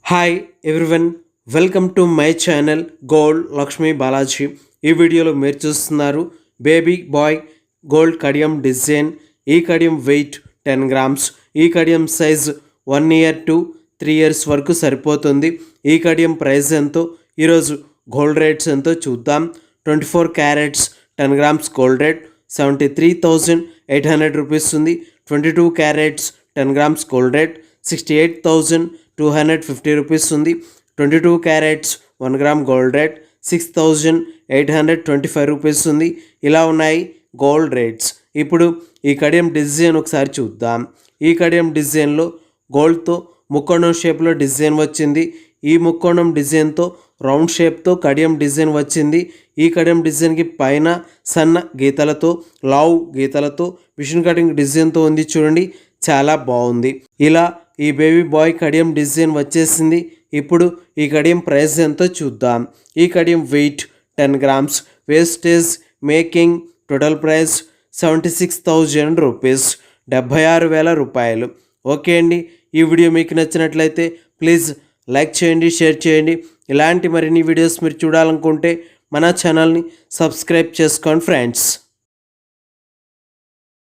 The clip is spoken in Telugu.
Hi everyone, welcome to my channel gold Lakshmi Balaji. ఈ వీడియోలో మీరు చూస్తున్నారు baby bye gold Kadiyam design. ఈ కడియం వెయిట్ 10 గ్రామ్స్. ఈ Kadiyam size 1 year to 3 years వరకు సరిపోతుంది. ఈ కడియం ప్రైస్ ఎంతో, ఈరోజు గోల్డ్ రేట్స్ ఎంతో చూద్దాం. 24 carats 10 grams gold rate 73,800 rupees ఉంది. 22 carats 10 grams gold rate 68,250 rupees ఉంది. 22 carats 1 gram gold rate 6,825 rupees ఉంది. ఇలా ఉన్నాయి గోల్డ్ రేట్స్. ఇప్పుడు ఈ కడియం డిజైన్ ఒకసారి చూద్దాం. ఈ కడియం డిజైన్లో గోల్డ్తో ముక్కోణం షేప్లో డిజైన్ వచ్చింది. ఈ ముక్కోణం డిజైన్తో రౌండ్ షేప్తో కడియం డిజైన్ వచ్చింది. ఈ కడియం డిజైన్కి పైన సన్న గీతలతో, లావు గీతలతో మిషన్ కటింగ్ డిజైన్తో ఉంది. చూడండి, చాలా బాగుంది. ఇలా ఈ బేబీ బాయ్ కడియం డిజైన్ వచ్చేసింది. ఇప్పుడు ఈ కడియం ప్రైస్ ఎంతో చూద్దాం. ఈ కడియం weight 10 grams, wastage making total price 76,000 rupees, 76,000 రూపాయలు. ఓకే అండి, ఈ వీడియో మీకు నచ్చినట్లయితే ప్లీజ్ లైక్ చేయండి, షేర్ చేయండి. ఇలాంటి మరిన్ని వీడియోస్ మీరు చూడాలనుకుంటే మన ఛానల్ని సబ్స్క్రైబ్ చేసుకోండి ఫ్రెండ్స్.